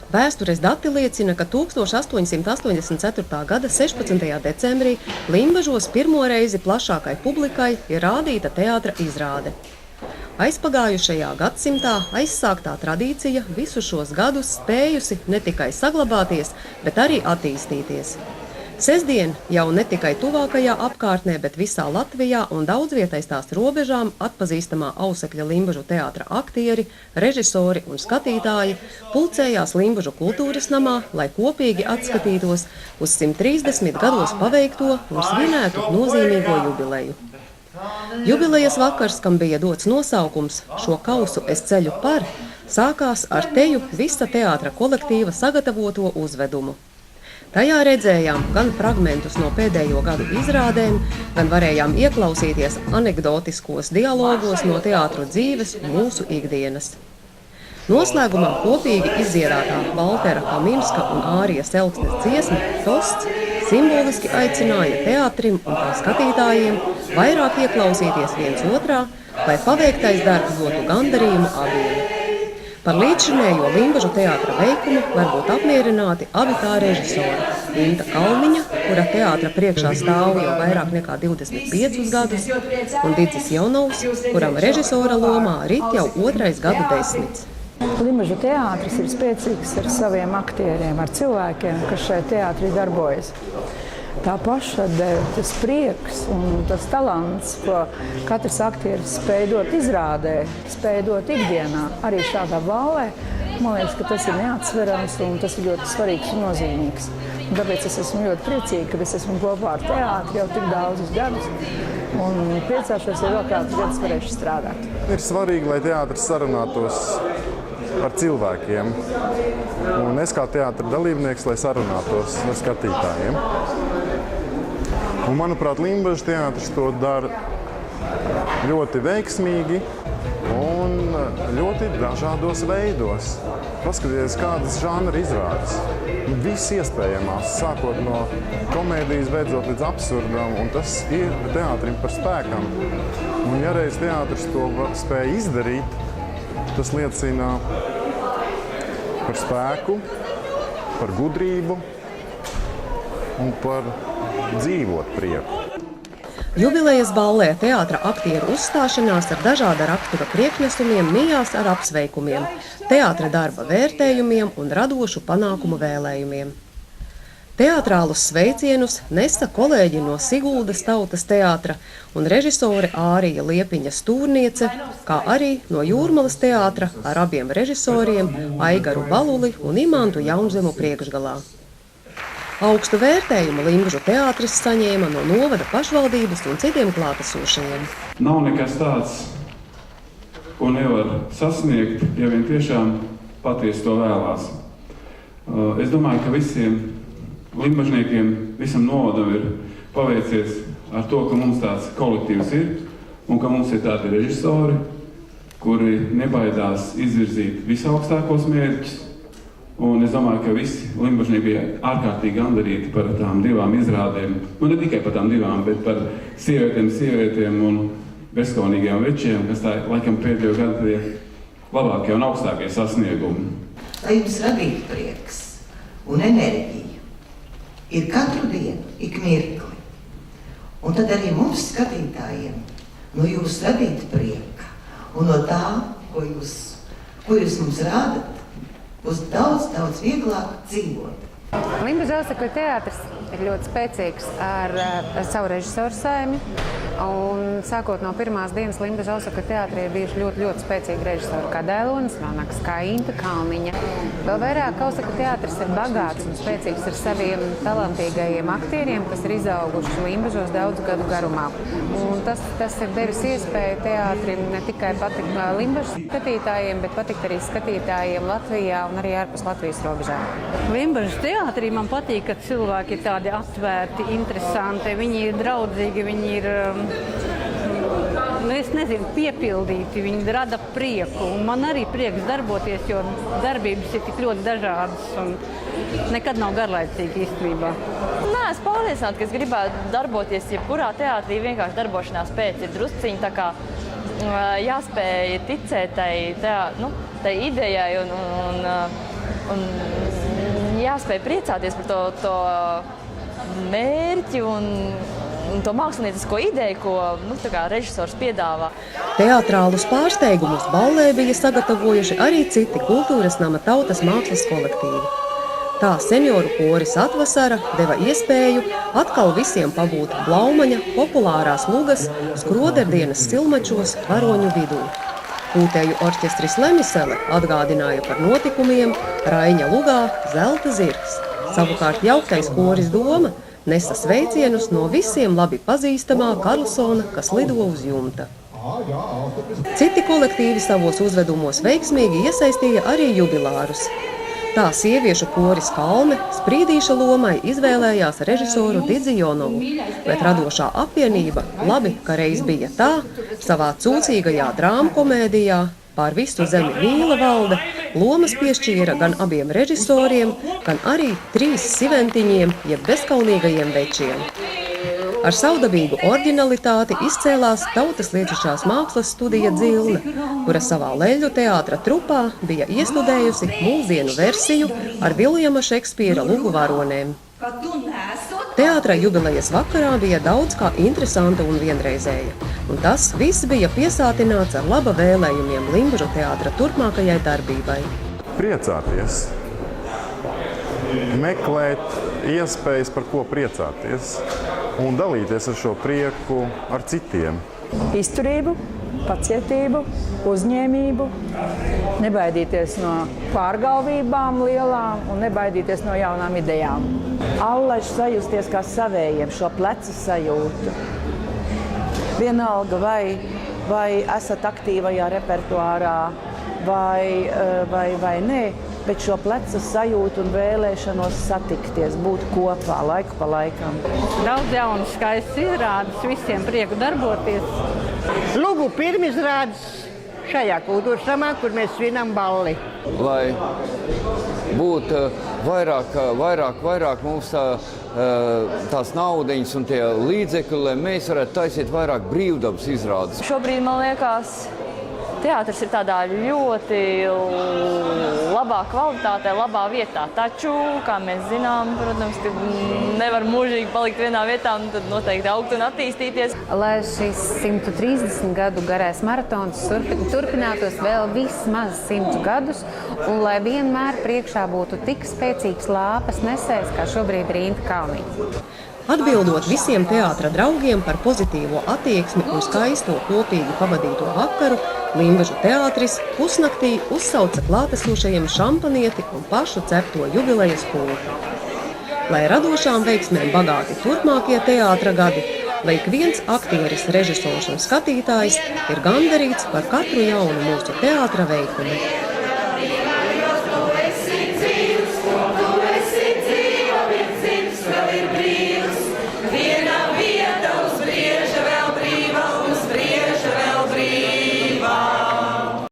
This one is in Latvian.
Vēstures dati liecina, ka 1884. gada 16. decembrī Limbažos pirmo reizi plašākai publikai ir rādīta teātra izrāde. Aizpagājušajā gadsimtā aizsāktā tradīcija visu šos gadus spējusi ne tikai saglabāties, bet arī attīstīties. Sestdien jau ne tikai tuvākajā apkārtnē, bet visā Latvijā un daudzvietais tās robežām atpazīstamā Ausekļa Limbažu teātra aktieri, režisori un skatītāji pulcējās Limbažu kultūras namā, lai kopīgi atskatītos uz 130 gados paveikto un svinētu nozīmīgo jubileju. Jubilejas vakars, kam bija dots nosaukums "Šo kausu es ceļu par", sākās ar teju visa teātra kolektīva sagatavoto uzvedumu. Tajā redzējām gan fragmentus no pēdējo gadu izrādēm, gan varējām ieklausīties anekdotiskos dialogos no teātru dzīves un mūsu ikdienas. Noslēgumā kopīgi izdziedātā Valtera Kaminska un Ārijas Elksnes dziesma "Tosts" simboliski aicināja teātrim un tā skatītājiem vairāk ieklausīties viens otrā, lai paveiktais darbs dotu gandarījumu abiem. Par līdzšinējo Limbažu teātra veikumu var būt apmierināti abi tā režisori – Inta Kalniņa, kura teātra priekšā stāv jau vairāk nekā 25 gadus, un Didzis Jaunovs, kuram režisora lomā rit jau 2. gadu desmits. Limbažu teātris ir spēcīgs ar saviem aktieriem, ar cilvēkiem, kas šajā teātrī darbojas. Tā pašadeve, tas prieks un tas talants, ko katrs aktieris spēj dot izrādē, spēj dot ikdienā, arī šādā ballē, man liekas, ka tas ir neatsverams un tas ir ļoti svarīgs un nozīmīgs. Un tāpēc es esmu ļoti priecīga, ka es esmu kopā ar teātri jau tik daudzus gadus un priecāšos, ja vēl kādus gadus varēšu strādāt. Ir svarīgi, lai teātris sarunātos ar cilvēkiem, un es kā teātra dalībnieks, lai sarunātos ar skatītājiem. Un, manuprāt, Limbažu teātris to dara ļoti veiksmīgi un ļoti dažādos veidos. Paskatieties, kādas žanra izrādes. Viss iespējamās, sākot no komēdijas, beidzot līdz absurdam, un tas ir teātrim par spēkam. Un, ja reiz teātris to spēja izdarīt, tas liecina par spēku, par gudrību un par dzīvot prieku. Jubilejas ballē teātra aktieru uzstāšanās ar dažāda rakstura priekšnesumiem mijās ar apsveikumiem, teātra darba vērtējumiem un radošu panākumu vēlējumiem. Teātrālus sveicienus nesa kolēģi no Siguldas tautas teātra un režisore Ārija Liepiņa Stūrniece, kā arī no Jūrmalas teātra ar abiem režisoriem Aigaru Baluli un Imantu Jaunzemu priekšgalā. Augstu vērtējumu Limbažu teātris saņēma no novada pašvaldības un citiem klātesošajiem. Nav nekas tāds, ko nevar sasniegt, ja vien tiešām patiesi to vēlās. Es domāju, ka visiem limbažniekiem, visam novadam ir paveicies ar to, ka mums tāds kolektīvs ir un ka mums ir tādi režisori, kuri nebaidās izvirzīt visaugstākos mērķus. Un es domāju, ka visi limbažnieki bija ārkārtīgi gandarīti par tām divām izrādēm. Ne tikai par tām divām, bet par sievietēm un bezskaunīgiem večiem, kas tā laikam pēdējo gadu bija labākie un augstākie sasniegumi. Lai jums radītu prieks un enerģiju ir katru dienu, ik mirkli. Un tad arī mums skatītājiem no jūs radīt prieka un no tā, ko jūs mums rādat, būs daudz vieglāk dzīvot. Limbažu Ausekļa teātris ir ļoti spēcīgs ar savu režisoru saimi. Un sākot no pirmās dienas Limbažu Ausekļa teātrī ir bijuši ļoti spēcīgi režisori kā Dēlonis Vanags, kā Inta Kalniņa. Vēl vairāk Ausekļa teātris ir bagāts un spēcīgs ar saviem talantīgajiem aktieriem, kas ir izauguši Limbažos daudzu gadu garumā. Un tas ir devis iespēju teātrim ne tikai patikt Limbažu skatītājiem, bet patikt arī skatītājiem Latvijā un arī ārpus Latvijas robežām. Limbažu teātrī man patīk, ka cilvēki ir tādi atvērti, interesanti, viņi ir draudzīgi, viņi ir, piepildīti, viņi rada prieku. Un man arī prieks darboties, jo darbības ir tik ļoti dažādas un nekad nav garlaicīgi īstenībā. Nē, es pārliecinātu, ka es gribētu darboties jebkurā teātrī, vienkārši darbošanās pēc ir drusciņi tā kā jāspēj ticēt tai idejai un Un jāspēj priecāties par to mērķi un to māksliniecisko ideju, ko režisors piedāvā. Teātrālus pārsteigumus ballē bija sagatavojuši arī citi kultūras nama tautas mākslas kolektīvi. Tā senioru koris Atvasara deva iespēju atkal visiem pabūt Blaumaņa populārās lugas skroderdienas silmačos varoņu vidū. Pūtēju orķestris Lemisele atgādināja par notikumiem Raiņa lugā Zelta zirgs. Savukārt jauktais koris Doma nesa sveicienus no visiem labi pazīstamā Karlsona, kas lido uz jumta. Citi kolektīvi savos uzvedumos veiksmīgi iesaistīja arī jubilārus. Tā sieviešu koris Kalme sprīdīša lomai izvēlējās režisoru Didzijonovu, bet radošā apvienība labi, ka reiz bija tā, savā cūcīgajā drāmkomēdijā Pār visu zemi mīla valde lomas piešķīra gan abiem režisoriem, gan arī 3 siventiņiem, jeb bezkaunīgajiem večiem. Ar savdabīgu oriģinalitāti izcēlās Tautas liečišķās mākslas studija Dzilne, kura savā Leļu teātra trupā bija iestudējusi mūsdienu versiju ar Viljama Šekspīra lugu varonēm. Teātra jubilejas vakarā bija daudz kā interesanta un vienreizēja, un tas viss bija piesātināts ar laba vēlējumiem Limbažu teātra turpmākajai darbībai. Priecāties, meklēt iespējas, par ko priecāties, un dalīties ar šo prieku ar citiem. Izturību, pacietību, uzņēmību, nebaidīties no pārgalvībām lielām un nebaidīties no jaunām idejām. Allaž sajusties kā savējiem, šo plecu sajūtu. Vienalga, vai esat aktīvajā repertuārā, vai nē, bet šo plecu sajūtu un vēlēšanos satikties, būt kopā laiku pa laikam. Daudz jaunu skaists izrādes, visiem prieku darboties. Lugu pirmizrādes šajā kultūras namā, kur mēs svinam balli. Lai būtu vairāk mums tās naudiņas un tie līdzekļi, lai mēs varētu taisīt vairāk brīvdabas izrādes. Šobrīd, man liekas, teātris ir tādā ļoti labā kvalitātē, labā vietā. Taču, kā mēs zinām, protams, ka nevar mūžīgi palikt vienā vietā un tad noteikti augt un attīstīties. Lai šis 130 gadu garais maratons turpinātos vēl vismaz 100 gadus un lai vienmēr priekšā būtu tik spēcīgs lāpas nesējs, kā šobrīd ir Inta Kalniņa. Atbildot visiem teātra draugiem par pozitīvo attieksmi un skaisto kopīgi pavadīto vakaru, Limbažu teātris pusnaktī uzsauca klātesošajiem šampanieti un pašu cepto jubilejas pulku. Lai radošām veiksmēm bagāti turpmākie teātra gadi, lai ik viens aktieris, režisors un skatītājs ir gandarīts par katru jaunu mūsu teātra veikumu.